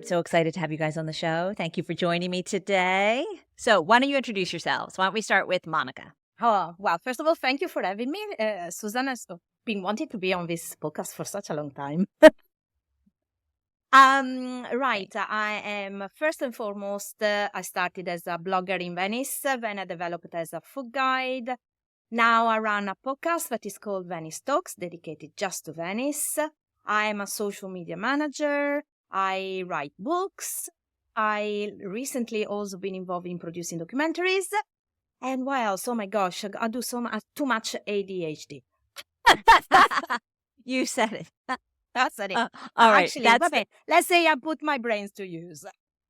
so excited to have you guys on the show. Thank you for joining me today. So why don't you introduce yourselves? Why don't we start with Monica? Oh, well, first of all, thank you for having me. Susanna has been wanting to be on this podcast for such a long time. Right. I am first and foremost, I started as a blogger in Venice, then I developed as a food guide. Now I run a podcast that is called Venice Talks, dedicated just to Venice. I am a social media manager. I write books. I recently also been involved in producing documentaries. And what else? Oh my gosh, I do too much ADHD. You said it. That's it. All right. Actually, let's say I put my brains to use.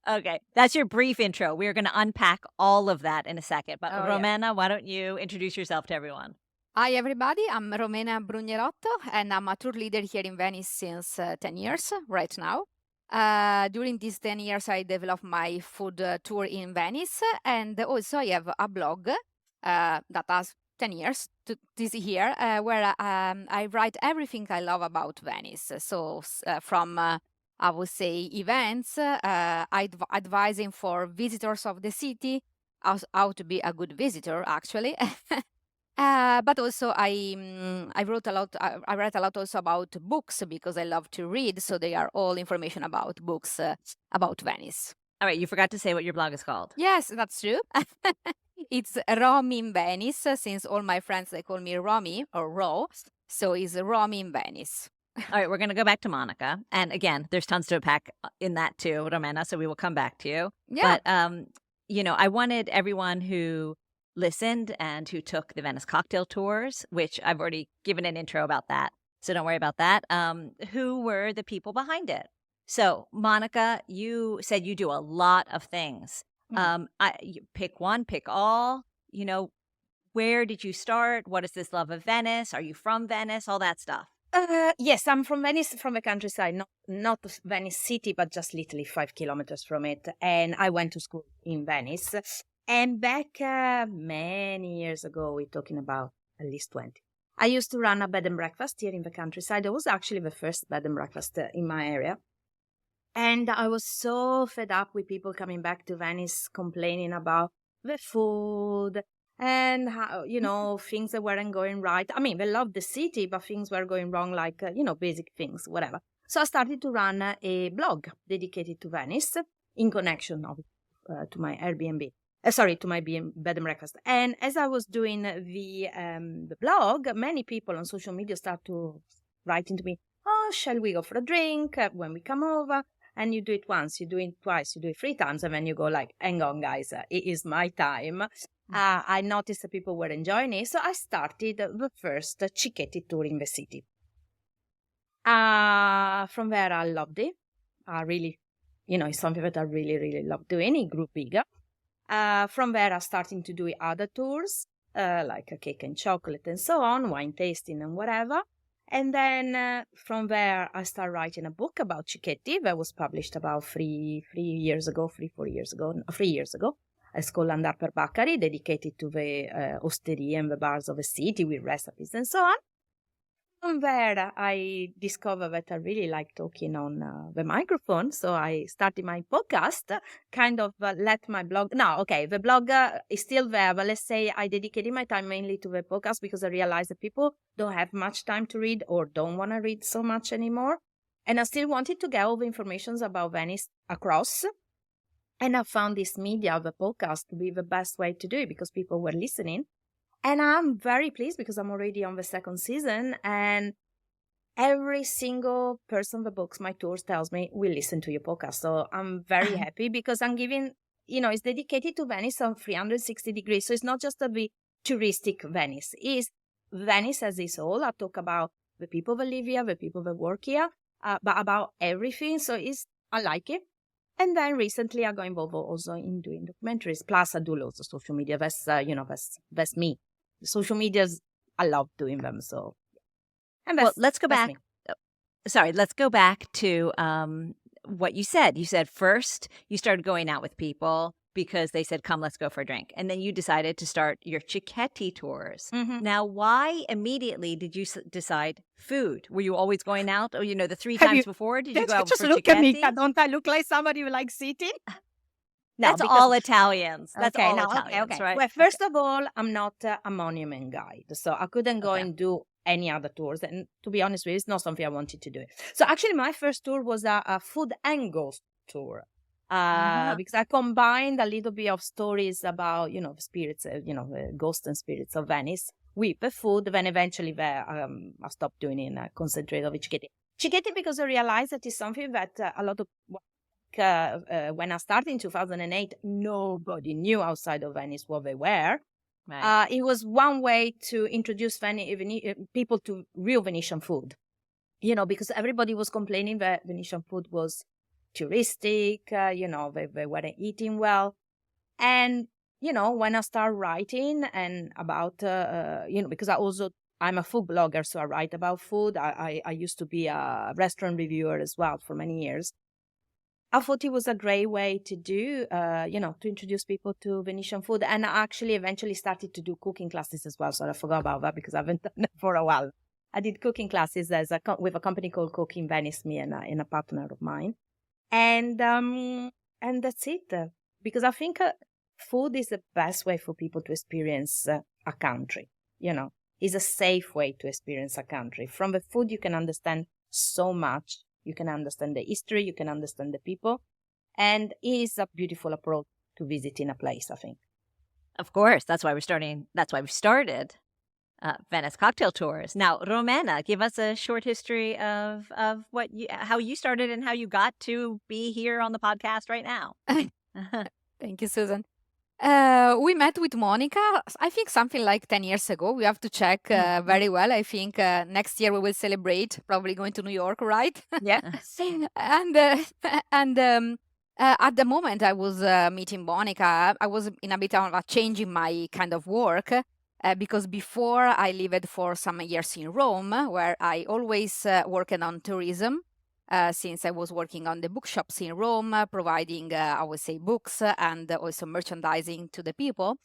Okay. That's your brief intro. We're going to unpack all of that in a second. But Oh, Romena, why don't you introduce yourself to everyone? Hi, everybody. I'm Romena Brugnerotto, and I'm a tour leader here in Venice since 10 years right now. During these 10 years, I developed my food tour in Venice, and also I have a blog that has 10 years to this year, where I write everything I love about Venice. So from, I would say, events, advising for visitors of the city, how to be a good visitor, actually. But also I wrote a lot. I write a lot also about books because I love to read. So they are all information about books about Venice. All right. You forgot to say what your blog is called. Yes, that's true. It's Romy in Venice, since all my friends, they call me Romy or Ro. So it's Romy in Venice. All right. We're going to go back to Monica. And again, there's tons to unpack in that too, Romena. So we will come back to you. Yeah. But, I wanted everyone who listened and who took the Venice Cocktail Tours, which I've already given an intro about that, so don't worry about that, who were the people behind it. So, Monica, you said you do a lot of things. You pick one, pick all. Where did you start? What is this love of Venice? Are you from Venice? All that stuff. Yes, I'm from Venice, from the countryside, not Venice city, but just literally 5 kilometers from it. And I went to school in Venice. And back many years ago, we're talking about at least 20. I used to run a bed and breakfast here in the countryside. It was actually the first bed and breakfast in my area. And I was so fed up with people coming back to Venice complaining about the food and how, things that weren't going right. I mean, they loved the city, but things were going wrong, like, basic things, whatever. So I started to run a blog dedicated to Venice in connection to my Airbnb. To my bed and breakfast. And as I was doing the blog, many people on social media start to write into me, oh, shall we go for a drink when we come over? And you do it once, you do it twice, you do it 3 times, and then you go like, hang on, guys, it is my time. I noticed that people were enjoying it, so I started the first cicchetti tour in the city. From there, I loved it. I really, it's something that I really, really love doing. It grew bigger. From there, I started to do other tours, like a cake and chocolate and so on, wine tasting and whatever. And then from there, I started writing a book about cicchetti that was published about 3 years ago. It's called Andar per Baccari, dedicated to the osterie and the bars of the city with recipes and so on. From there, I discovered that I really like talking on the microphone. So I started my podcast, kind of let my blog. No, okay, the blog is still there, but let's say I dedicated my time mainly to the podcast because I realized that people don't have much time to read or don't want to read so much anymore. And I still wanted to get all the information about Venice across. And I found this media, the podcast, to be the best way to do it because people were listening. And I'm very pleased because I'm already on the 2nd season and every single person that books my tours tells me, we listen to your podcast. So I'm very happy because I'm giving, it's dedicated to Venice on 360 degrees. So it's not just a bit touristic Venice. It's Venice as its whole. I talk about the people that live here, the people that work here, but about everything. So I like it. And then recently I got involved also in doing documentaries. Plus I do loads of social media. That's me. Social medias, I love doing them. So, let's go back. Let's go back to what you said. You said first you started going out with people because they said, come, let's go for a drink. And then you decided to start your cicchetti tours. Mhm. Now, why immediately did you decide food? Were you always going out? Or, the 3 Have times you before, did you go out just for look at me? cicchetti? Don't I look like somebody who likes eating? No, That's because all Italians. That's okay, all no, Italians, okay. right? Well, first of all, I'm not a monument guide, so I couldn't go Okay. and do any other tours. And to be honest with you, it's not something I wanted to do. So actually, my first tour was a food and ghost tour. Because I combined a little bit of stories about, spirits, ghosts and spirits of Venice with the food. Then eventually, I stopped doing it and concentrated on cicchetti. Cicchetti because I realized that is something that a lot of when I started in 2008, nobody knew outside of Venice what they were. Right. It was one way to introduce people to real Venetian food, because everybody was complaining that Venetian food was touristic, they weren't eating well. And, when I started writing and about, because I'm a food blogger, so I write about food. I used to be a restaurant reviewer as well for many years. I thought it was a great way to do, to introduce people to Venetian food. And I actually eventually started to do cooking classes as well. So I forgot about that because I haven't done it for a while. I did cooking classes with a company called Cook in Venice, me and a partner of mine. And that's it. Because I think food is the best way for people to experience a country. It's a safe way to experience a country. From the food, you can understand so much. You can understand the history, you can understand the people, and it is a beautiful approach to visiting a place, I think. Of course, that's why we're starting. That's why we started Venice Cocktail Tours. Now, Romena, give us a short history of how you started and how you got to be here on the podcast right now. Thank you, Susan. We met with Monica, I think something like 10 years ago. We have to check very well. I think next year we will celebrate, probably going to New York, right? Yeah. and at the moment I was meeting Monica, I was in a bit of a change in my kind of work because before I lived for some years in Rome, where I always worked on tourism. Since I was working on the bookshops in Rome, providing, I would say, books and also merchandising to the people.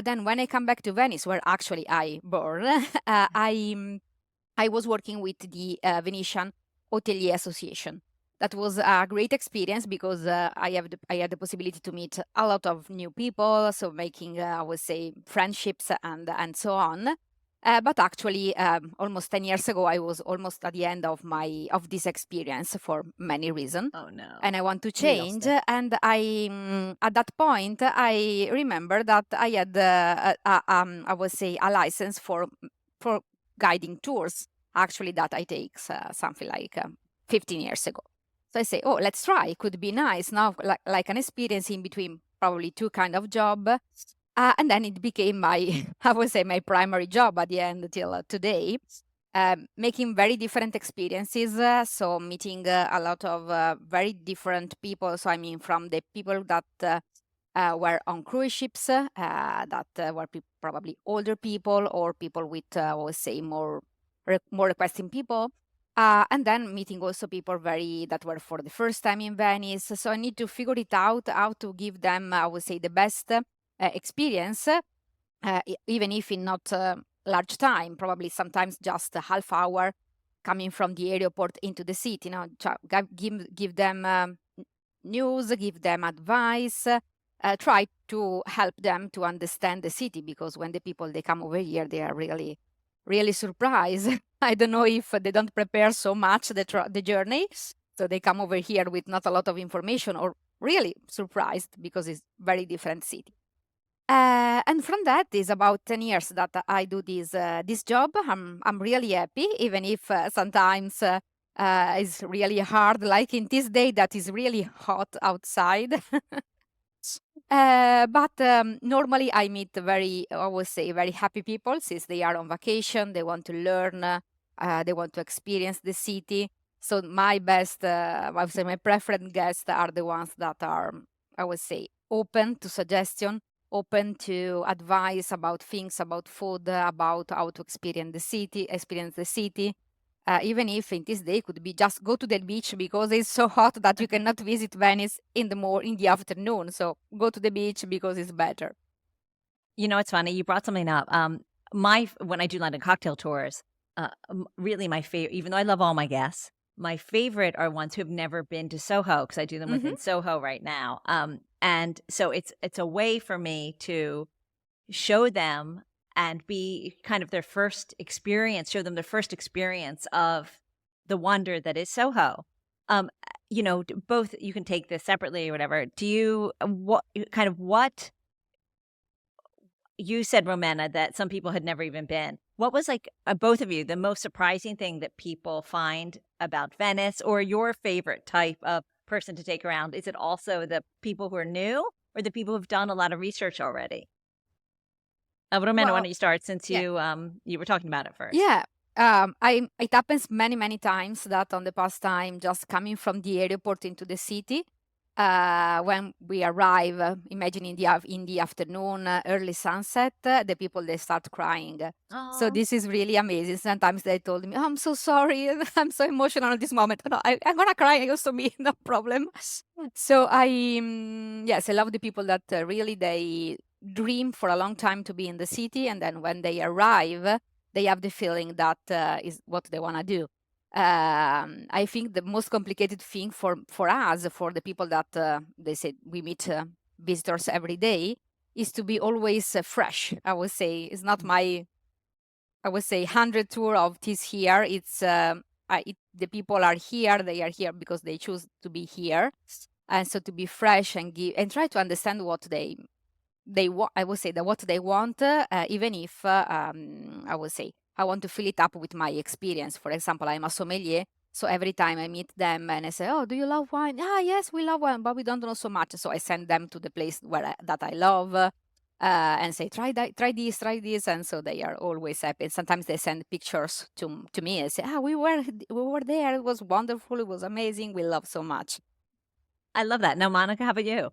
Then when I come back to Venice, where actually I born, I was working with the Venetian Hotelier Association. That was a great experience because I had the possibility to meet a lot of new people, so making, I would say, friendships and so on. But actually, almost 10 years ago, I was almost at the end of this experience for many reasons. Oh no! And I want to You lost change. it. And I, at that point, I remember that I had, I would say, a license for guiding tours. Actually, that I take something like 15 years ago. So I say, oh, let's try. It could be nice now, like an experience in between probably two kind of job. And then it became my, I would say, my primary job at the end till today, making very different experiences. So meeting a lot of very different people. So I mean, from the people that were on cruise ships, that were probably older people or people with, I would say, more requesting people. And then meeting also people that were for the first time in Venice. So I need to figure it out how to give them, I would say, the best experience, even if in not large time, probably sometimes just a half hour coming from the airport into the city. Give them news, give them advice, try to help them to understand the city, because when the people they come over here, they are really, really surprised. I don't know if they don't prepare so much the journey, so they come over here with not a lot of information or really surprised because it's very different city. And from that is about 10 years that I do this job. I'm really happy, even if sometimes it's really hard, like in this day that is really hot outside. But normally I meet I would say, very happy people since they are on vacation. They want to learn, they want to experience the city. So my best, I would say, my preferred guests are the ones that are, I would say, open to suggestion, open to advice about things, about food, about how to experience the city, even if in this day could be just go to the beach because it's so hot that you cannot visit Venice in the afternoon. So go to the beach because it's better. You know, it's funny. You brought something up. When I do London cocktail tours, really my favorite, even though I love all my guests, my favorite are ones who have never been to Soho, because I do them within Soho right now. And so it's a way for me to show them and be kind of their first experience, show them their first experience of the wonder that is Soho. You know, both, you can take this separately or whatever. Do you, what you said, Romena, that some people had never even been. What was, like, both of you, the most surprising thing that people find about Venice, or your favorite type of person to take around? Is it also the people who are new, or the people who've done a lot of research already? Romena, why Well, don't you start, since Yeah. you were talking about it first? Yeah. It happens many times that on the past time, just coming from the airport into the city, when we arrive, imagine in the afternoon, early sunset, the people, they start crying. So Oh, this is really amazing. Sometimes they told me, "Oh, I'm so sorry, I'm so emotional at this moment." No, I'm gonna cry also me, no problem. So yes, I love the people that really they dream for a long time to be in the city, and then when they arrive, they have the feeling that is what they want to do. I think the most complicated thing for us, for the people that they say we meet visitors every day, is to be always fresh. I would say it's not my, I would say, 100 tour of this here. It's the people are here. They are here because they choose to be here, and so to be fresh and give and try to understand what they want. I would say that what they want, even if I would say I want to fill it up with my experience. For example, I'm a sommelier, so every time I meet them and I say, "Oh, do you love wine?" "Ah, yes, we love wine, but we don't know so much." So I send them to the place that I love, and say, "Try that, try this," and so they are always happy. And sometimes they send pictures to me and say, "Ah, we were there. It was wonderful. It was amazing. We love so much." I love that. Now, Monica, how about you?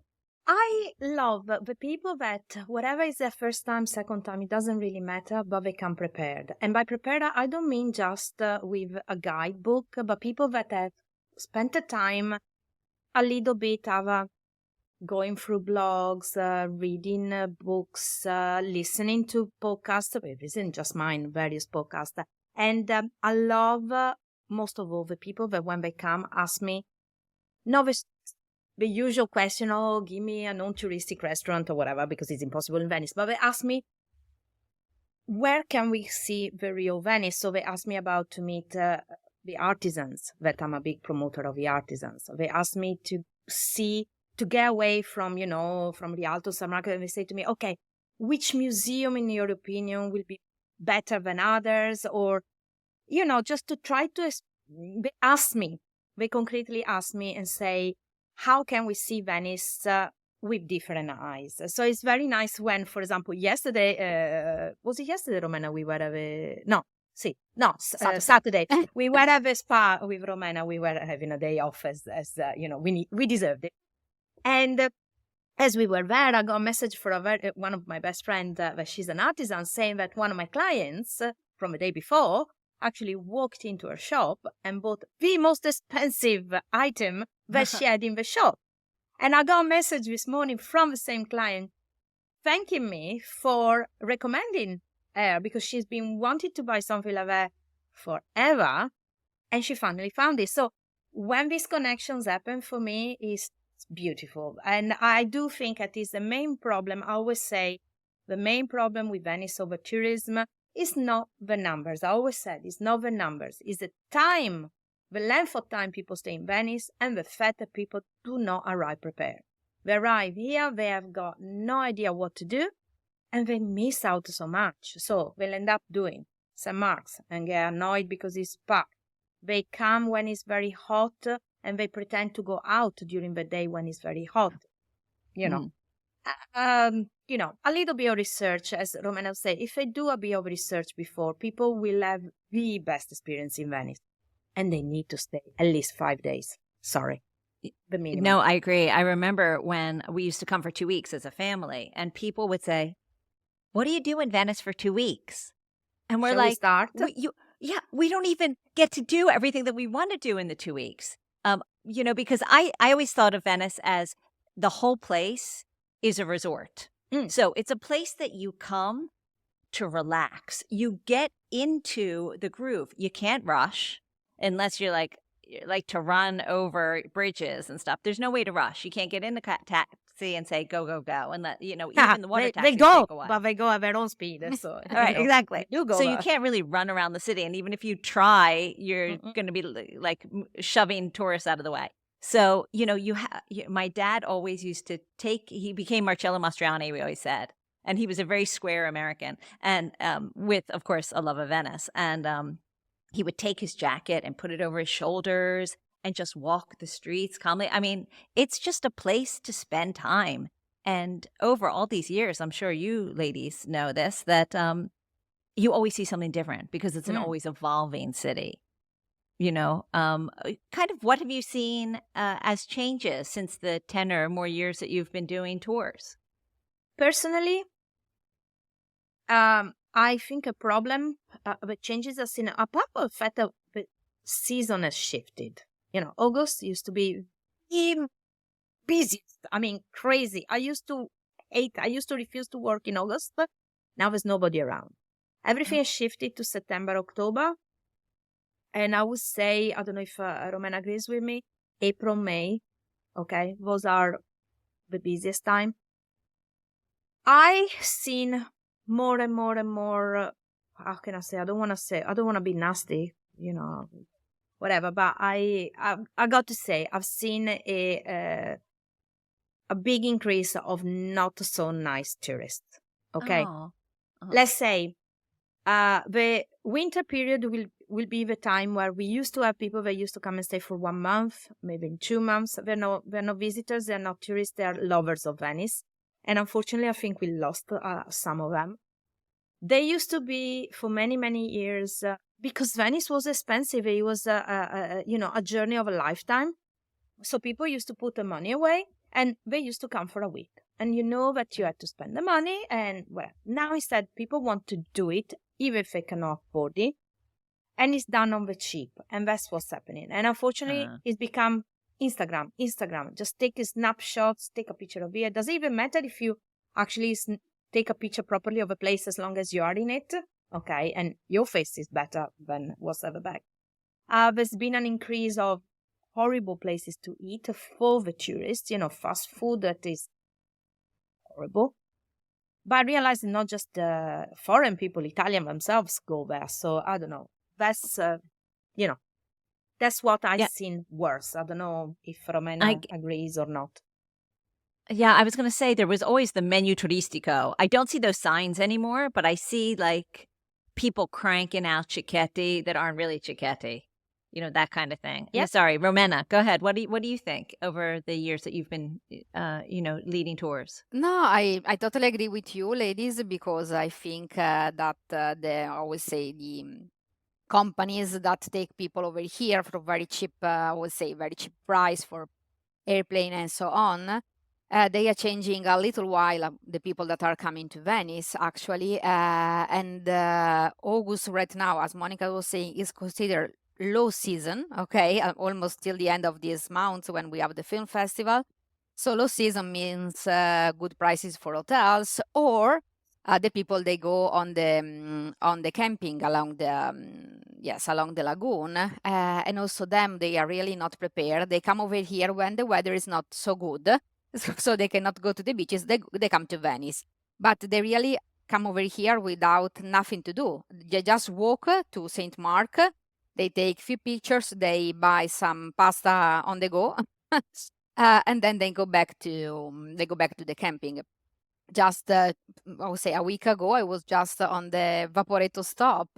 I love the people that whatever is their first time, second time, it doesn't really matter, but they come prepared. And by prepared, I don't mean just with a guidebook, but people that have spent the time a little bit of going through blogs, reading books, listening to podcasts. It isn't just mine, various podcasts. And I love most of all the people that when they come ask me, no, the usual question, "Oh, give me a non-touristic restaurant," or whatever, because it's impossible in Venice. But they ask me, where can we see the real Venice? So they ask me about to meet the artisans, that I'm a big promoter of the artisans. They ask me to get away from, from the Alto San Marco, and they say to me, "Okay, which museum, in your opinion, will be better than others?" Or, just to try to, they concretely ask me and say, how can we see Venice with different eyes? So it's very nice when, for example, yesterday, was it yesterday, Romena? We were Saturday. We were at a spa with Romena. We were having a day off as we deserved it. And as we were there, I got a message from one of my best friends, that she's an artisan, saying that one of my clients from the day before actually walked into her shop and bought the most expensive item that she had in the shop. And I got a message this morning from the same client thanking me for recommending her, because she's been wanting to buy something like that forever, and she finally found it. So when these connections happen, for me, it's beautiful. And I do think that is the main problem. I always say the main problem with Venice over tourism is not the numbers. I always said it's not the numbers. It's the time, the length of time people stay in Venice, and the fact that people do not arrive prepared. They arrive here, they have got no idea what to do, and they miss out so much. So they'll end up doing St. Mark's and get annoyed because it's packed. They come when it's very hot, and they pretend to go out during the day when it's very hot. A little bit of research, as Romena said. If they do a bit of research before, people will have the best experience in Venice, and they need to stay at least 5 days. Sorry, the minimum. No, I agree. I remember when we used to come for 2 weeks as a family, and people would say, "What do you do in Venice for 2 weeks?" And we're Shall we like, start? yeah, we don't even get to do everything that we want to do in the 2 weeks. Because I always thought of Venice as the whole place is a resort. So it's a place that you come to relax. You get into the groove. You can't rush unless you're like to run over bridges and stuff. There's no way to rush. You can't get in the taxi and say go go go, and let even the water they taxis go, take a while. but they go at their own speed. So All right, exactly. you go. So you can't really run around the city, and even if you try, you're going to be like shoving tourists out of the way. So my dad always used to he became Marcello Mastroianni, we always said, and he was a very square American, and with, of course, a love of Venice, and he would take his jacket and put it over his shoulders and just walk the streets calmly. I mean, it's just a place to spend time. And over all these years, I'm sure you ladies know this, that you always see something different because it's an always evolving city. Kind of what have you seen as changes since the 10 or more years that you've been doing tours? Personally, I think a problem with changes I've seen, apart from the fact that the season has shifted. August used to be the busiest. I mean, crazy. I used to refuse to work in August, but now there's nobody around. Everything has shifted to September, October. And I would say, I don't know if Romena agrees with me, April, May, okay, those are the busiest time. I've seen more and more and more, how can I say, I don't want to be nasty, whatever, but I got to say, I've seen a big increase of not so nice tourists, okay? Oh. Uh-huh. Let's say the winter period will be the time where we used to have people that used to come and stay for 1 month, maybe 2 months. They're not visitors, they're not tourists, they're lovers of Venice. And unfortunately, I think we lost some of them. They used to be for many, many years, because Venice was expensive. It was a journey of a lifetime. So people used to put the money away and they used to come for a week. And you know that you had to spend the money. And well, now instead people want to do it even if they cannot afford it. And it's done on the cheap. And that's what's happening. And unfortunately, it's become Instagram. Just take snapshots, take a picture of it. Does it even matter if you actually take a picture properly of a place as long as you are in it? Okay, and your face is better than what's at the back. There's been an increase of horrible places to eat for the tourists, fast food that is horrible. But I realize it's not just foreign people, Italian themselves go there. So I don't know. That's, that's what I've seen worse. I don't know if Romena agrees or not. Yeah, I was going to say there was always the menu turistico. I don't see those signs anymore, but I see like people cranking out cicchetti that aren't really cicchetti, that kind of thing. Yeah. Sorry, Romena, go ahead. What do you think over the years that you've been, leading tours? No, I totally agree with you, ladies, because I think that I always say the companies that take people over here for very cheap, I would say very cheap price for airplane and so on. They are changing a little while the people that are coming to Venice, actually. And August right now, as Monica was saying, is considered low season, okay, almost till the end of this month when we have the film festival. So low season means good prices for hotels, or the people, they go on the camping along the lagoon, and also them, they are really not prepared. They come over here when the weather is not so good. So they cannot go to the beaches, they come to Venice. But they really come over here without nothing to do. They just walk to St. Mark, they take few pictures, they buy some pasta on the go, and then they go back to the camping. Just, I would say a week ago, I was just on the Vaporetto stop,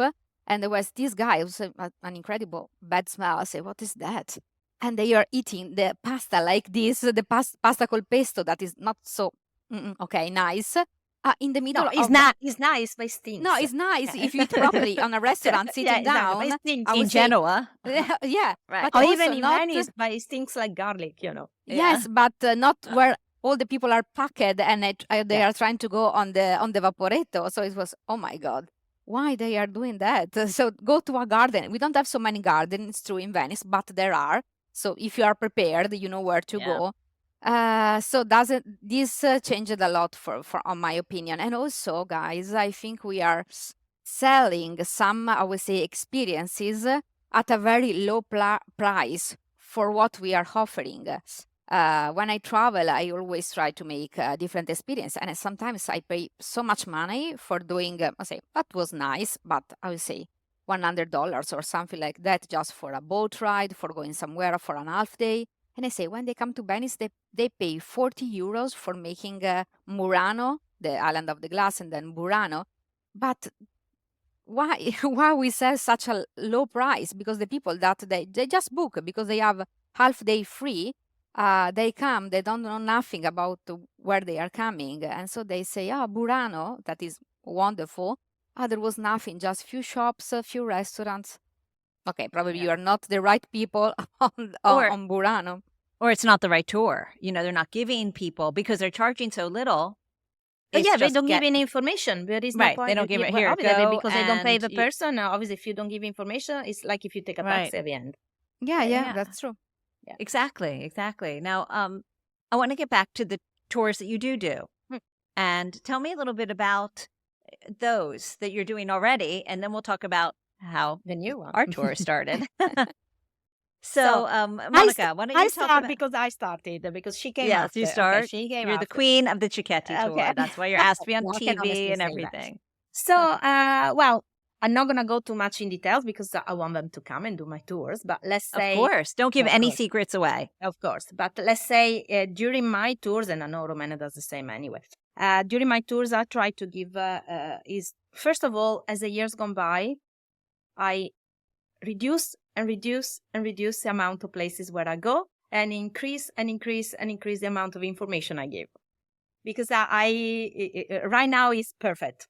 and there was this guy, it was an incredible bad smell. I said, what is that? And they are eating the pasta like this, the pasta col pesto that is not so, nice. In the middle it's not. It's nice, but it stinks. No, it's nice if you eat properly on a restaurant, sitting down. It stinks. In Genoa. Yeah. Right. But Or also even in not, Venice, but it stinks like garlic, Yes, but not where all the people are packed and they are trying to go on the Vaporetto. So it was, oh my God. why they are doing that. So go to a garden. We don't have so many gardens, true, in Venice, but there are. So if you are prepared, you know where to Yeah. go. So doesn't this changed a lot for on my opinion. And also, guys, I think we are selling some, I would say, experiences at a very low price for what we are offering. When I travel, I always try to make a different experience, and sometimes I pay so much money for doing. I say that was nice, but I would say $100 or something like that, just for a boat ride, for going somewhere for an half day. And I say when they come to Venice, they pay 40 euros for making Murano, the island of the glass, and then Burano. But why why we sell such a low price? Because the people that they just book because they have half day free. They come, they don't know nothing about where they are coming, and so they say, "Oh, Burano, that is wonderful." There was nothing, just few shops, a few restaurants. Okay, probably Yeah. you are not the right people Or on Burano. or it's not the right tour. They're not giving people because they're charging so little. But It's yeah, they just don't give any information. There is no right. They point. don't give it Well, here. obviously, Go because they don't pay and the person. Obviously, if you don't give information, it's like if you take a Right. taxi at the end. Yeah, Yeah. that's true. Exactly. Now, I want to get back to the tours that you do, Hmm. and tell me a little bit about those that you're doing already, and then we'll talk about how The new one. our tour started. So, Monica, why don't I you talk start about? because I started because she came Yes, after. you Okay, start. she came You're the after. queen of the cicchetti tour. Okay. That's why you're asked to be on No, I can honestly TV and say that. everything. So, well, I'm not gonna go too much in details because I want them to come and do my tours. But let's Of say, course, don't give of any course. secrets away. Of course, but let's say during my tours, and I know Romena does the same anyway. During my tours, I try to give is first of all, as the years gone by, I reduce the amount of places where I go, and increase the amount of information I give, because I right now is perfect.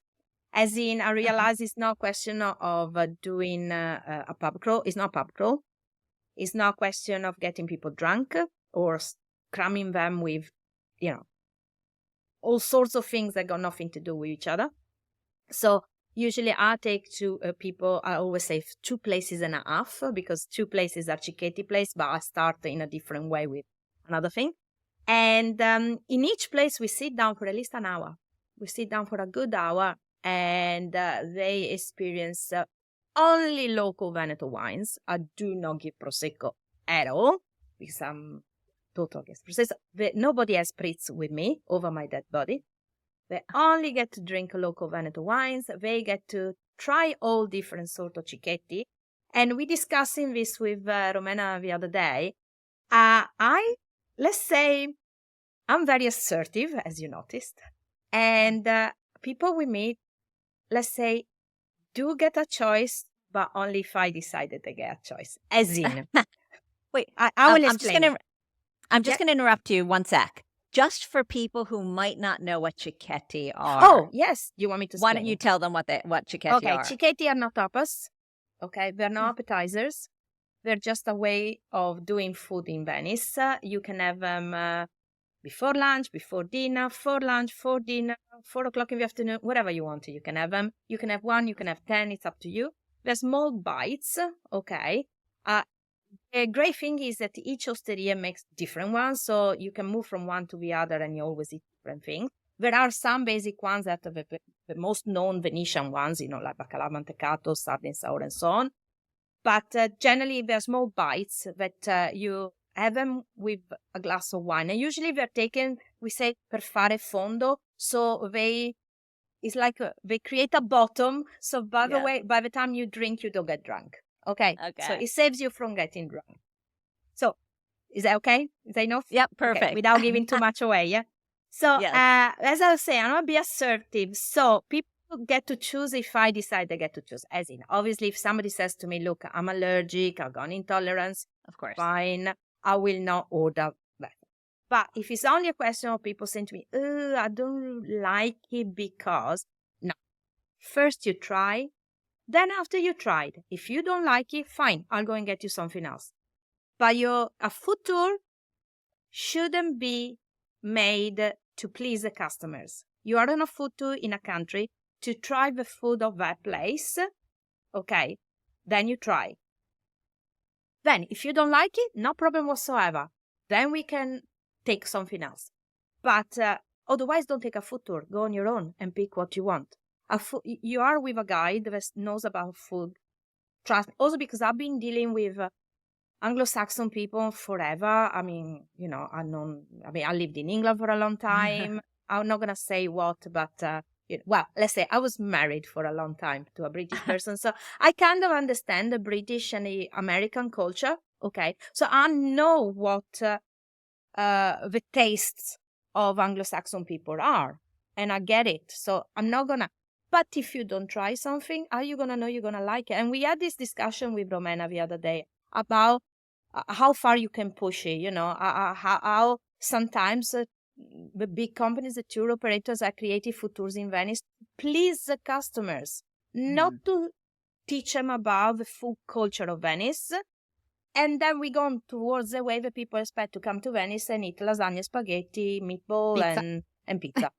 As in, I realize it's not a question of doing a pub crawl. It's not pub crawl. It's not a question of getting people drunk or cramming them with, all sorts of things that got nothing to do with each other. So usually I take people, I always say 2 places and a half, because 2 places are cicchetti place, but I start in a different way with another thing. And in each place we sit down for at least an hour. We sit down for a good hour, and they experience only local Veneto wines. I do not give Prosecco at all, because I'm total against Prosecco. Nobody has spritz with me over my dead body. They only get to drink local Veneto wines. They get to try all different sort of cicchetti. And we discussing this with Romena the other day. Let's say, I'm very assertive, as you noticed. And people with me, let's say, do get a choice, but only if I decided to get a choice. As in, Wait, I will explain. I'm just gonna interrupt you one sec, just for people who might not know what cicchetti are. Oh, yes. You want me to Why explain don't you it? tell them what cicchetti Okay, are? cicchetti are not tapas. Okay, they're not appetizers. They're just a way of doing food in Venice. You can have them before lunch, before dinner, for lunch, for dinner, 4 o'clock in the afternoon, whatever you want. You can have them. You can have 1, you can have 10. It's up to you. They're small bites. Okay. A great thing is that each osteria makes different ones, so you can move from one to the other and you always eat different things. There are some basic ones that are the most known Venetian ones, like bacalao mantecato, sardine sour, and so on. But generally, they're small bites that you have them with a glass of wine. And usually they're taken, we say, per fare fondo. So it's like they create a bottom. So by the way, by the time you drink, you don't get drunk. Okay. So it saves you from getting drunk. So is that okay? Is that enough? Yep, perfect. Okay, without giving too much away, yeah? So as I was saying, I'm going to be assertive. So people get to choose if I decide they get to choose. As in, obviously, if somebody says to me, look, I'm allergic, I've got an intolerance, of course, fine, I will not order that. But if it's only a question of people saying to me, oh, I don't like it because, no. First you try, then after you tried, if you don't like it, fine, I'll go and get you something else. But a food tour shouldn't be made to please the customers. You are on a food tour in a country to try the food of that place, okay, then you try. Then, if you don't like it, no problem whatsoever. Then we can take something else. But otherwise, don't take a food tour. Go on your own and pick what you want. You are with a guide that knows about food. Trust me. Also, because I've been dealing with Anglo-Saxon people forever. I mean, I lived in England for a long time. I'm not going to say what, but well, let's say I was married for a long time to a British person. So I kind of understand the British and the American culture. Okay. So I know what the tastes of Anglo-Saxon people are. And I get it. So I'm not going to. But if you don't try something, how are you going to know you're going to like it? And we had this discussion with Romena the other day about how far you can push it, how sometimes the big companies, the tour operators are creating food tours in Venice, please the customers, not to teach them about the food culture of Venice. And then we go towards the way that people expect to come to Venice and eat lasagna, spaghetti, meatball, Pizza. and pizza.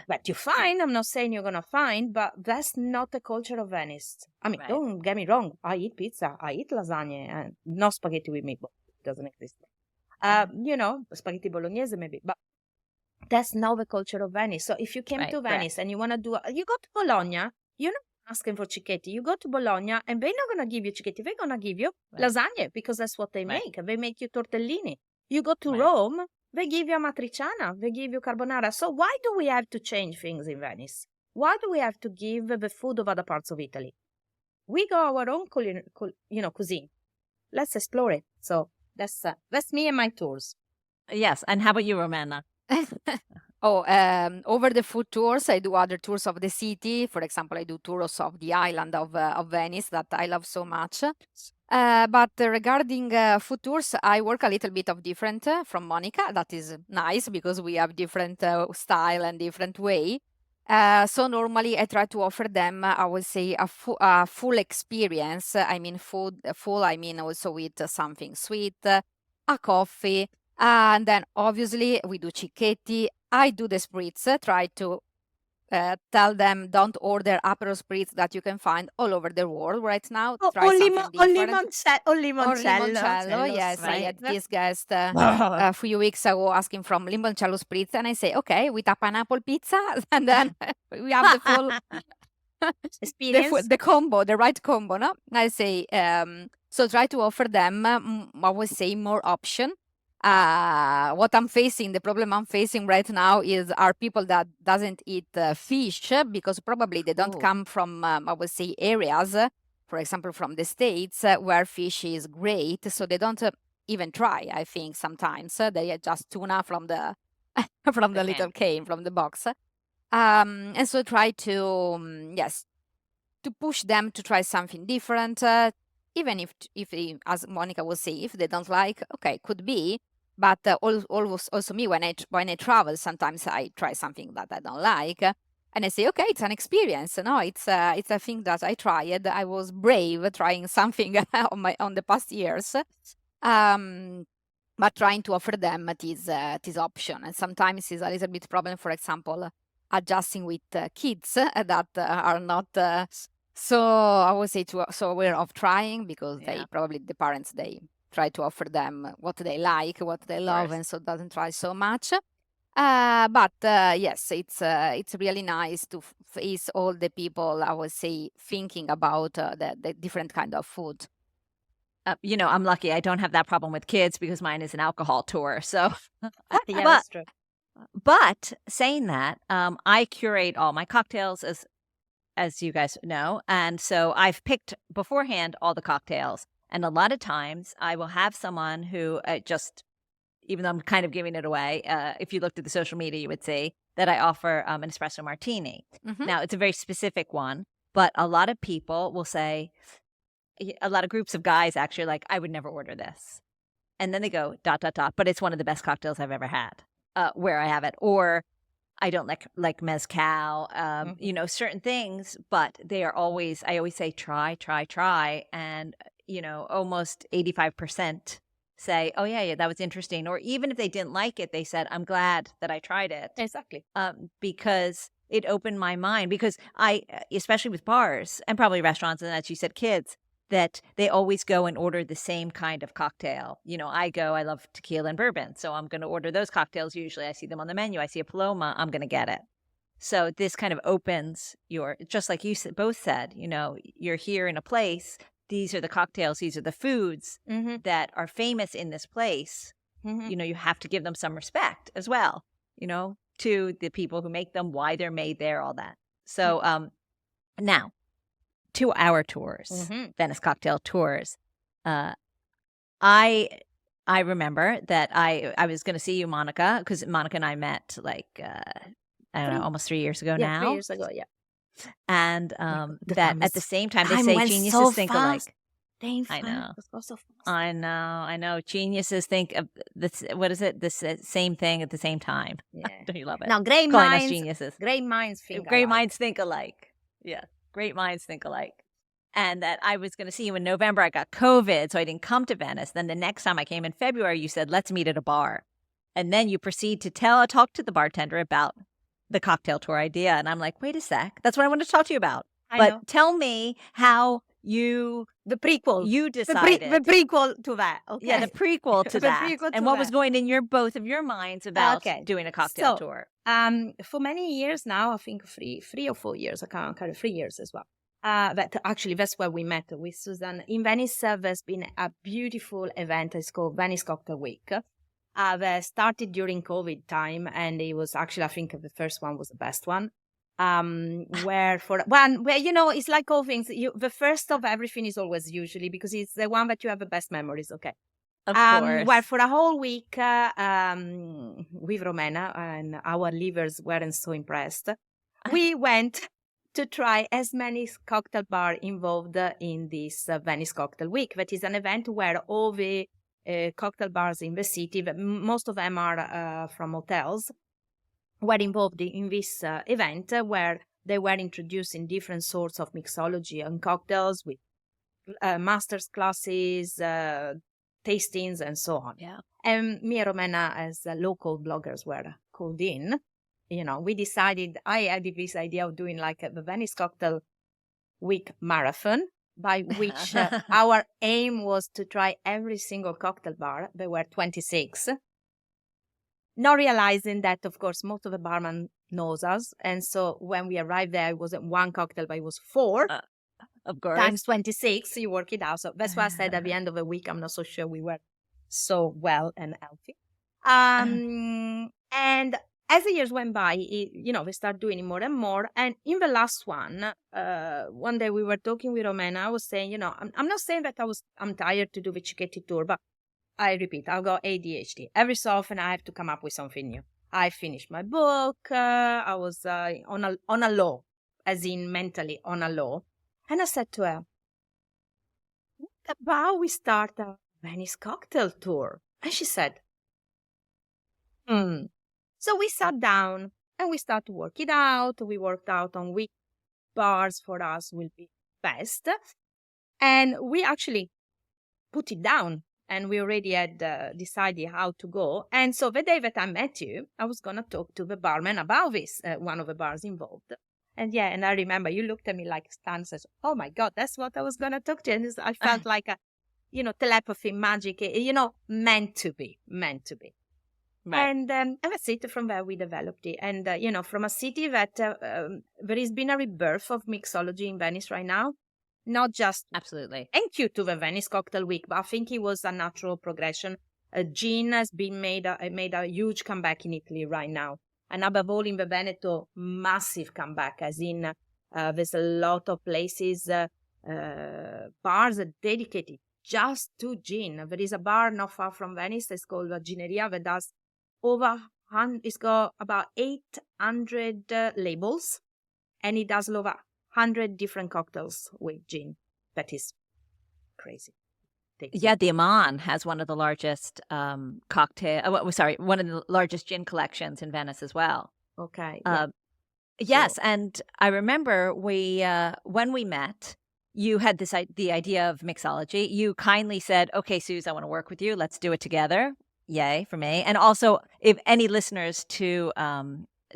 But you're fine. I'm not saying you're going to find, but that's not the culture of Venice. I mean, Don't get me wrong. I eat pizza. I eat lasagna and not spaghetti with meatball. It doesn't exist. Spaghetti bolognese maybe, but that's not the culture of Venice. So if you came to Venice and you want to you go to Bologna, you're not asking for cicchetti. You go to Bologna and they're not going to give you cicchetti. They're going to give you lasagna because that's what they make. They make you tortellini. You go to Rome, they give you amatriciana, they give you carbonara. So why do we have to change things in Venice? Why do we have to give the food of other parts of Italy? We go our own cuisine. Let's explore it. So that's me and my tours. Yes. And how about you, Romena? Over the food tours, I do other tours of the city. For example, I do tours of the island of Venice that I love so much. But regarding food tours, I work a little bit of different from Monica. That is nice because we have different style and different way. So normally I try to offer them, I would say, a full experience. I mean, full, I mean also with something sweet, a coffee. And then obviously we do cicchetti. I do the spritz, try to tell them don't order Aperol spritz that you can find all over the world right now. Try something different. Limoncello. Yes, I had this guest a few weeks ago asking from limoncello spritz, and I say, okay, with a pineapple pizza, and then we have the full experience, the combo, the right combo. No, I say, so try to offer them, I would say, more option. The problem I'm facing right now are people that doesn't eat fish because probably they don't come from, I would say, areas, for example, from the States where fish is great. So they don't even try, I think, sometimes. They are just tuna from the from the little can, from the box. And so try to, to push them to try something different. Even if they, as Monica will say, if they don't like, okay, could be. But always also me, when I travel, sometimes I try something that I don't like. And I say, okay, it's an experience. No, it's a thing that I tried. I was brave trying something on the past years. But trying to offer them this option. And sometimes it's a little bit problem, for example, adjusting with kids that are not so, I would say, so aware of trying because they probably, the parents, they try to offer them what they like, what they love, and so doesn't try so much. But yes, it's really nice to face all the people, I would say, thinking about the different kind of food. I'm lucky. I don't have that problem with kids because mine is an alcohol tour. So, that's true. But saying that, I curate all my cocktails as you guys know, and so I've picked beforehand all the cocktails. And a lot of times I will have someone who even though I'm kind of giving it away, if you looked at the social media, you would see that I offer an espresso martini. Mm-hmm. Now, it's a very specific one, but a lot of people will say, a lot of groups of guys actually like, I would never order this. And then they go, ... but it's one of the best cocktails I've ever had where I have it. Or I don't like mezcal, certain things, but I always say, try. And almost 85% say, oh, yeah, that was interesting. Or even if they didn't like it, they said, I'm glad that I tried it. Exactly. Because it opened my mind because especially with bars and probably restaurants, and as you said, kids, that they always go and order the same kind of cocktail. I love tequila and bourbon, so I'm going to order those cocktails. Usually I see them on the menu. I see a Paloma, I'm going to get it. So this kind of opens just like you both said, you're here in a place. These are the cocktails. These are the foods that are famous in this place. You have to give them some respect as well, to the people who make them, why they're made there, all that. So now to our tours, Venice Cocktail Tours. I remember that I was going to see you, Monica, because Monica and I met I don't know, almost 3 years ago now. 3 years ago, yeah. And The that time at the same time, they time say went geniuses so think fast. alike. I know. It was so fast. I know. Geniuses think of this. What is it? This same thing at the same time. Yeah. Don't you love it? Now, great Calling us minds, geniuses. great minds think Great alike. minds think alike. Yeah, great minds think alike. And that I was going to see you in November. I got COVID, so I didn't come to Venice. Then the next time I came in February, you said, let's meet at a bar. And then you proceed to talk to the bartender about the cocktail tour idea. And I'm like, wait a sec. That's what I wanted to talk to you about. I know. Tell me how the prequel. You decided. The prequel to that. Okay. Yeah, the prequel to The that. prequel and to what was that. going in both of your minds about doing a cocktail tour? For many years now, I think 3 or 4 years, I can't count, 3 years as well. That's where we met with Susan. In Venice, there's been a beautiful event. It's called Venice Cocktail Week. That started during COVID time, and it was actually, I think the first one was the best one. Where it's like all things. The first of everything is always usually because it's the one that you have the best memories. Okay. Of course. Where for a whole week, with Romena, and our livers weren't so impressed, we went to try as many cocktail bars involved in this Venice Cocktail Week. That is an event where all the cocktail bars in the city, most of them are from hotels, were involved in this event where they were introducing different sorts of mixology and cocktails with master's classes, tastings, and so on. Yeah. And me and Romena, as local bloggers, were called in. We decided, I had this idea of doing like the Venice Cocktail Week marathon, by which our aim was to try every single cocktail bar. There were 26. Not realizing that, of course, most of the barman knows us. And so when we arrived there, it wasn't one cocktail, but it was 4. Of course. Times 26, you work it out. So that's why I said at the end of the week, I'm not so sure we were so well and healthy. And as the years went by, we started doing it more and more. And in the last one day we were talking with Romena. I was saying, I'm not saying that I'm tired to do the cicchetti tour, but I repeat, I've got ADHD. Every so often I have to come up with something new. I finished my book. I was on a low, as in mentally on a low. And I said to her, what about we start a Venice Cocktail Tour? And she said, So we sat down and we started to work it out. We worked out on which bars for us will be best. And we actually put it down. And we already had decided how to go. And so the day that I met you, I was going to talk to the barman about this, one of the bars involved. And I remember you looked at me like stunned and said, oh my God, that's what I was going to talk to you. And I felt like a, telepathy, magic, meant to be. Right. And that's it. From there, we developed it. And, from a city that there has been a rebirth of mixology in Venice right now. Not just absolutely thank you to the Venice Cocktail Week, but I think it was a natural progression. Gin has been made a huge comeback in Italy right now, and above all in the Veneto, massive comeback. As in, there's a lot of places, bars dedicated just to gin. There is a bar not far from Venice. It's called Gineria that does it's got about 800 labels, and it does over 100 different cocktails with gin. That is crazy. Yeah, the Aman has one of the largest one of the largest gin collections in Venice as well. Okay. Yes, and I remember when we met, you had the idea of mixology. You kindly said, "Okay, Suze, I want to work with you. Let's do it together." Yay for me! And also, if any listeners to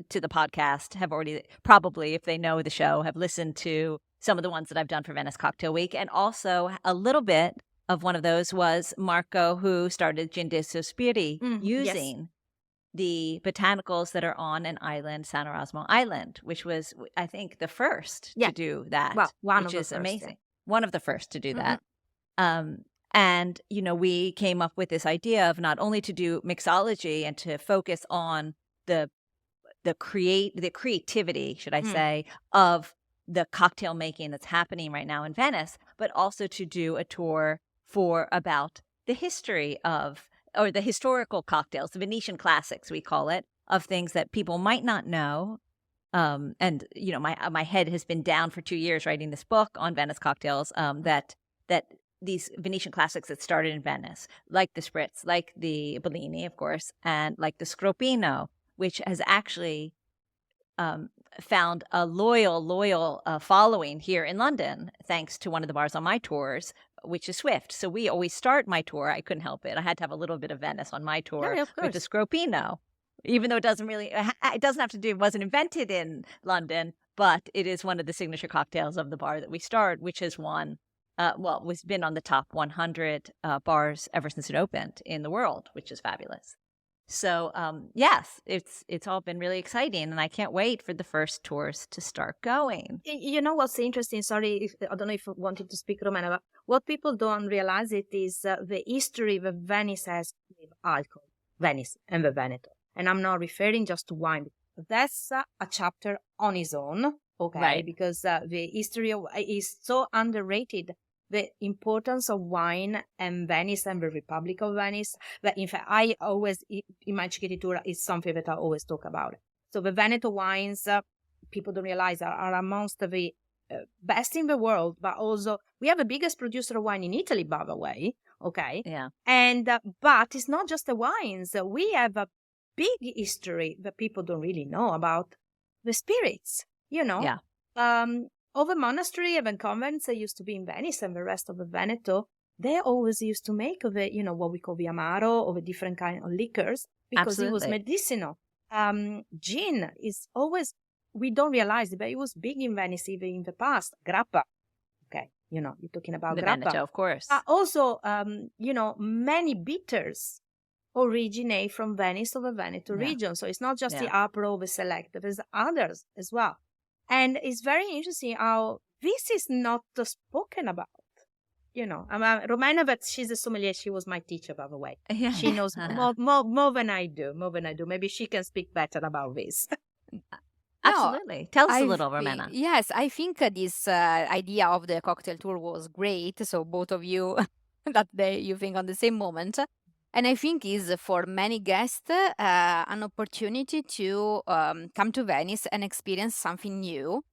to the podcast have already probably, if they know the show, have listened to some of the ones that I've done for Venice Cocktail Week. And also a little bit of one of those was Marco, who started Gin de Sospiri, Yes. using the botanicals that are on an island, San Erasmo Island, which was, I think, the first to do that, Well, one which of the is first, amazing. yeah. One of the first to do that. And, we came up with this idea of not only to do mixology and to focus on the creativity, should I say, of the cocktail making that's happening right now in Venice, but also to do a tour for about the history of, or the historical cocktails, the Venetian classics, we call it, of things that people might not know. And my head has been down for 2 years writing this book on Venice cocktails. That these Venetian classics that started in Venice, like the Spritz, like the Bellini, of course, and like the Scropino, which has actually found a loyal following here in London, thanks to one of the bars on my tours, which is Swift. So we always start my tour. I couldn't help it. I had to have a little bit of Venice on my tour with the Scropino, even though it wasn't invented in London, but it is one of the signature cocktails of the bar that we start, which has won, was been on the top 100 bars ever since it opened in the world, which is fabulous. So, yes, it's all been really exciting, and I can't wait for the first tours to start going. You know what's interesting? Sorry, I don't know if you wanted to speak, Romena, but what people don't realize it is the history that Venice has with alcohol, Venice and the Veneto. And I'm not referring just to wine. That's a chapter on its own, okay? Right. Because the history is so underrated. The importance of wine and Venice and the Republic of Venice, that in fact, I always, in my cicchetti tour, is something that I always talk about. So the Veneto wines, people don't realize, are amongst the best in the world, but also we have the biggest producer of wine in Italy, by the way, okay? Yeah. And, but it's not just the wines. We have a big history that people don't really know about the spirits, Yeah. All the monastery and convents that used to be in Venice and the rest of the Veneto, they always used to make of it, what we call the amaro, or the different kind of liquors, because it was medicinal. Gin is always, we don't realize it, but it was big in Venice even in the past. Grappa, okay, you're talking about The grappa. Veneto, of course. Also, many bitters originate from Venice or the Veneto region. So it's not just the Apro, the Select, there's others as well. And it's very interesting how this is not spoken about. Romena, but she's a sommelier. She was my teacher, by the way. Yeah. She knows more than I do. Maybe she can speak better about this. Absolutely. Tell us a little, Romena. Yes, I think this idea of the cocktail tour was great. So both of you, you think on the same moment. And I think is for many guests an opportunity to come to Venice and experience something new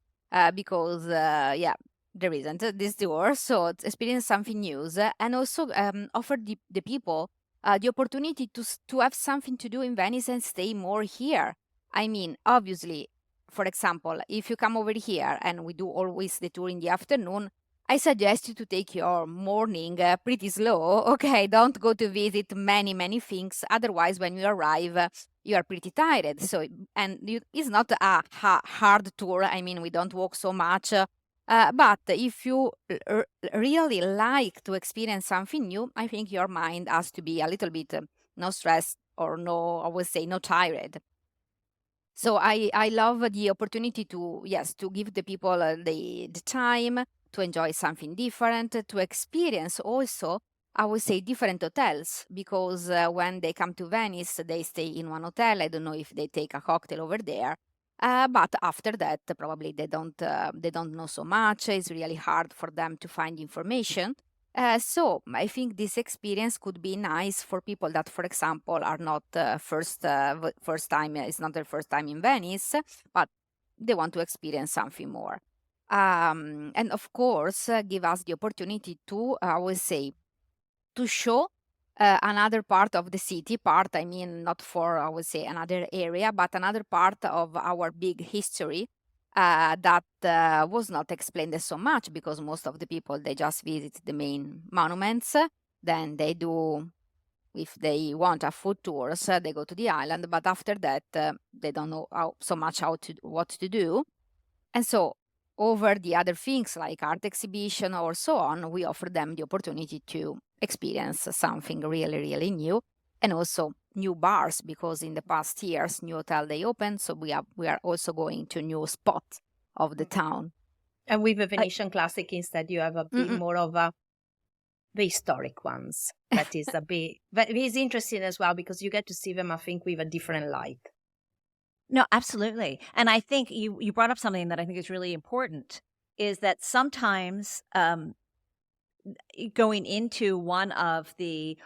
because, there isn't this tour. So experience something new and also offer the people the opportunity to have something to do in Venice and stay more here. I mean, obviously, for example, if you come over here and we do always the tour in the afternoon, I suggest you to take your morning pretty slow. Okay, don't go to visit many things. Otherwise, when you arrive, you are pretty tired. So, it's not a hard tour. I mean, we don't walk so much. But if you really like to experience something new, I think your mind has to be a little bit no stressed or I would say no tired. So I love the opportunity to give the people the time to enjoy something different, to experience also, I would say, different hotels, because when they come to Venice, they stay in one hotel. I don't know if they take a cocktail over there. But after that, probably they don't know so much. It's really hard for them to find information. So I think this experience could be nice for people that, for example, are not first time. It's not their first time in Venice, but they want to experience something more. And of course, give us the opportunity to, I would say, to show another part of the city. I mean, not for, I would say, another area, but another part of our big history that was not explained so much, because most of the people, they just visit the main monuments, then they do if they want a food tours, they go to the island, but after that, they don't know what to do. And so over the other things like art exhibition or so on, we offer them the opportunity to experience something really, really new, and also new bars, because in the past years, new hotel they opened. So we are also going to new spots of the town. And with the Venetian Classic, instead, you have a bit more of the historic ones. That is a bit, but it is interesting as well because you get to see them, I think, with a different light. No, absolutely. And I think you brought up something that I think is really important, is that sometimes going into one of the,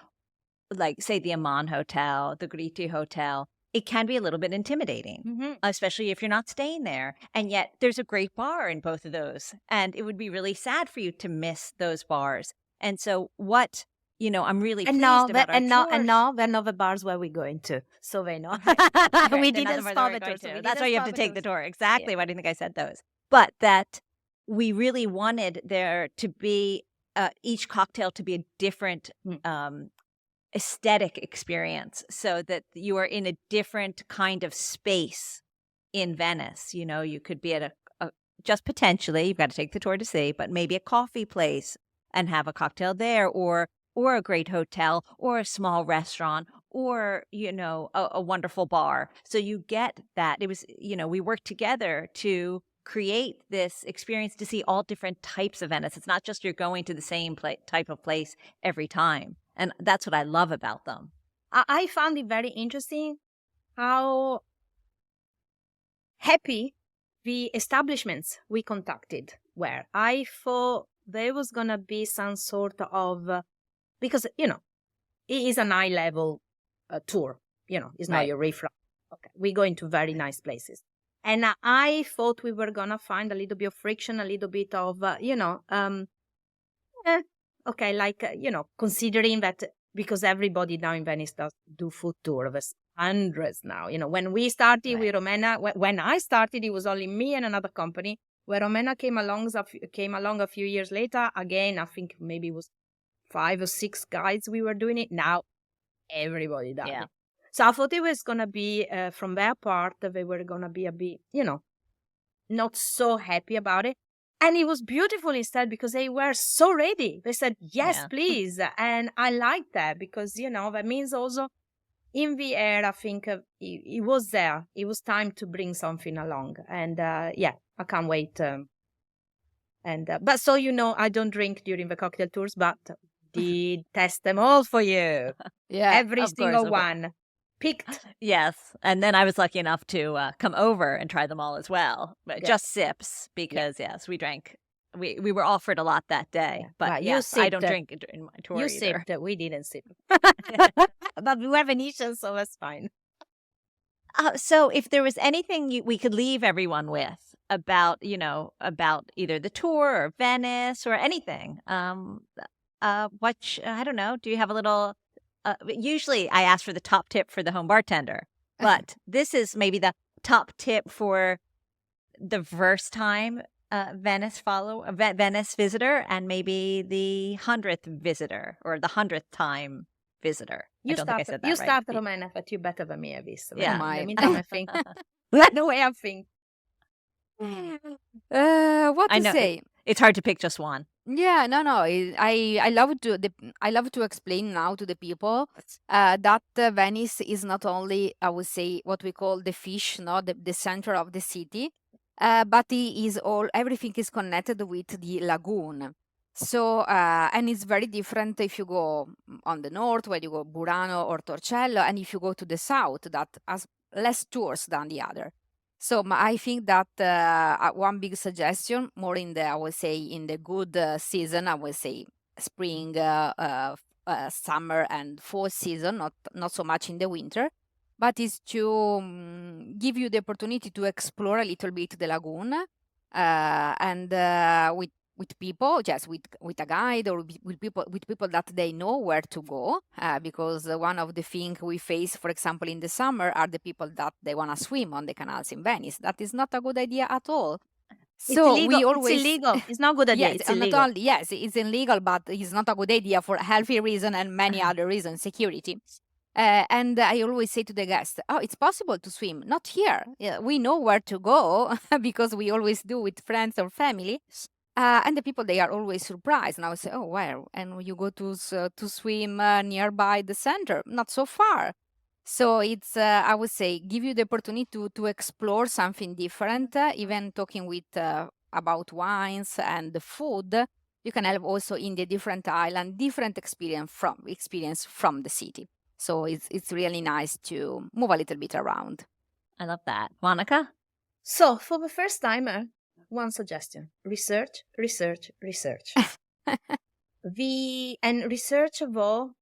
like, say, the Amman Hotel, the Gritti Hotel, it can be a little bit intimidating, especially if you're not staying there. And yet there's a great bar in both of those. And it would be really sad for you to miss those bars. And so I'm really pleased about our tours. And now they're not the bars where we're going to. So they know. We didn't spot the tour. That's why you have to take the tour. Exactly. Why do you think I said those? But that we really wanted there to be each cocktail to be a different aesthetic experience, so that you are in a different kind of space in Venice. You could be at a just potentially, you've got to take the tour to see, but maybe a coffee place and have a cocktail there, or a great hotel, or a small restaurant, or a wonderful bar. So you get that. It was, we worked together to create this experience to see all different types of Venice. It's not just you're going to the same type of place every time. And that's what I love about them. I found it very interesting how happy the establishments we contacted were. I thought there was going to be some sort of, because, it is an high-level tour. It's not your riff. Okay, we go into very nice places. And I thought we were going to find a little bit of friction, a little bit of, considering that, because everybody now in Venice does do food tour. There's hundreds now. When we started with Romena, when I started, it was only me and another company. Where Romena came along a few years later, again, I think maybe it was 5 or 6 guys we were doing it. Now everybody does it. So I thought it was going to be, from their part, they were going to be a bit, not so happy about it. And it was beautiful instead, because they were so ready. They said, yes, please. And I like that, because, that means also in the air, I think it was there. It was time to bring something along. And I can't wait. But so, I don't drink during the cocktail tours, but did test them all for you. Every single one. Picked. Yes. And then I was lucky enough to come over and try them all as well. But just sips, because, yes, we drank. We were offered a lot that day. But yes, I don't drink in my tour either. You sipped. We didn't sip. But we were Venetian, so that's fine. So if there was anything we could leave everyone with about either the tour or Venice or anything, I don't know, do you have a little... usually I ask for the top tip for the home bartender, but this is maybe the top tip for the first time Venice visitor, and maybe the 100th visitor, or the 100th time visitor. I don't think I said that right. You start, Romena, but you're better than me at this. Yeah. Meantime, I think. The way I think. What to say? It's hard to pick just one. Yeah, no. I love to explain now to the people that Venice is not only, I would say, what we call the fish, the center of the city, but everything is connected with the lagoon. So and it's very different if you go on the north, where you go Burano or Torcello, and if you go to the south, that has less tours than the other. So I think that one big suggestion, more in the, I would say, in the good season, I would say spring, summer, and fall season, not so much in the winter, but is to give you the opportunity to explore a little bit the lagoon, and with people, just with a guide, or with people that they know where to go, because one of the things we face, for example, in the summer, are the people that they want to swim on the canals in Venice. That is not a good idea at all. So illegal. we always It's illegal. It's not a good idea. yes, It's not illegal. only yes, it's illegal, but it's not a good idea for healthy reason and many other reasons, security. And I always say to the guests, "Oh, it's possible to swim. Not here. Yeah, we know where to go because we always do with friends or family." And the people they are always surprised. And I would say, "Oh, where?" And you go to swim nearby the center, not so far. So it's I would say give you the opportunity to explore something different. Even talking with about wines and the food, you can have also in the different island different experience from the city. So it's really nice to move a little bit around. I love that. Monica? So for the first timer, one suggestion: research, research, research. And research though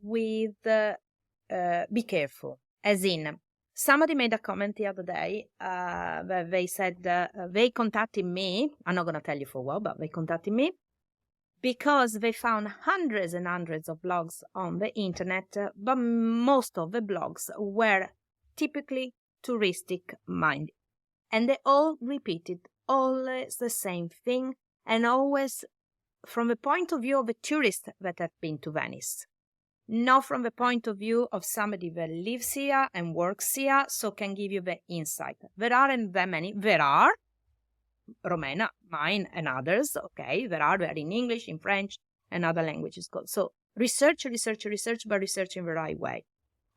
with be careful. As in, somebody made a comment the other day where they said they contacted me. I'm not going to tell you for what, but they contacted me because they found hundreds and hundreds of blogs on the internet, but most of the blogs were typically touristic minded. And they all repeated always the same thing, and always from the point of view of a tourist that have been to Venice. Not from the point of view of somebody that lives here and works here, so can give you the insight. There aren't that many. There are, Romena, mine, and others, okay? There are in English, in French, and other languages. So research, research, research, but research in the right way.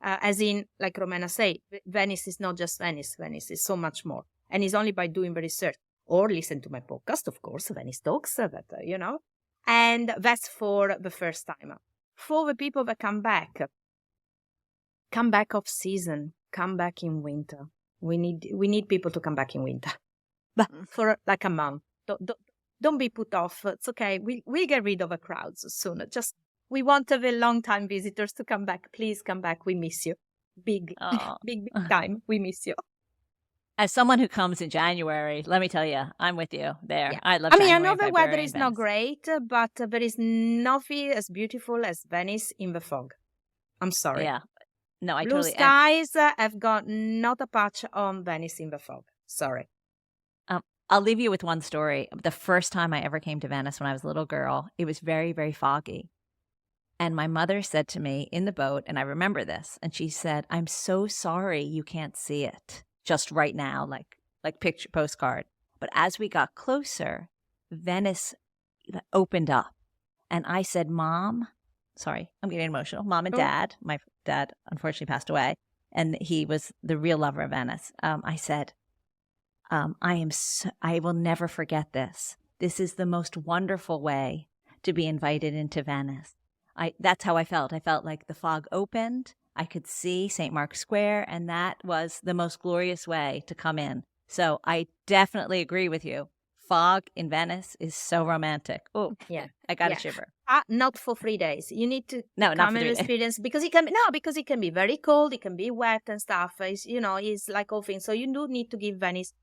As in, like Romena say, Venice is not just Venice. Venice is so much more. And it's only by doing the research. Or listen to my podcast, of course, Venice Talks, And that's for the first timer. For the people that come back off season, come back in winter. We need people to come back in winter. But for like a month. Don't be put off. It's okay. We'll get rid of the crowds soon. We want the long-time visitors to come back. Please come back. We miss you. Big time. We miss you. As someone who comes in January, let me tell you, I'm with you there. Yeah. I love I January know and the February weather in is not Venice. great, but there is nothing as beautiful as Venice in the fog. I'm sorry. Yeah. No, I Blue totally... skies have got not a patch on Venice in the fog. Sorry. I'll leave you with one story. The first time I ever came to Venice when I was a little girl, it was very, very foggy. And my mother said to me in the boat, and I remember this, and she said, "I'm so sorry you can't see it just right now, like picture postcard." But as we got closer, Venice opened up. And I said, "Mom," sorry, I'm getting emotional. Mom and Dad, my dad unfortunately passed away, and he was the real lover of Venice. I said, I will never forget this. This is the most wonderful way to be invited into Venice. That's how I felt. I felt like the fog opened. I could see St. Mark's Square, and that was the most glorious way to come in. So I definitely agree with you. Fog in Venice is so romantic. Oh, yeah, I got a shiver. Not for 3 days. You need to come and experience because it can be very cold. It can be wet and stuff. It's like all things. So you do need to give Venice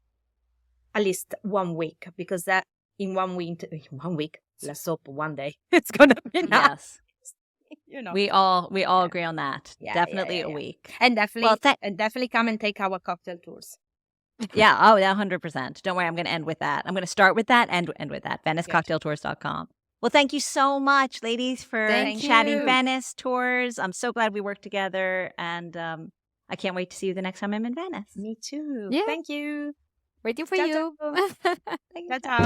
at least 1 week, because that in 1 week, let's hope one day it's gonna be enough. Yes. We all agree on that. Definitely a week. And definitely come and take our cocktail tours. Yeah. Oh, 100%. Don't worry. I'm going to end with that. I'm going to start with that and end with that. VeniceCocktailTours.com. Well, thank you so much, ladies, for chatting Venice tours. I'm so glad we worked together, and I can't wait to see you the next time I'm in Venice. Me too. Yeah. Thank you. Waiting for you. Ciao.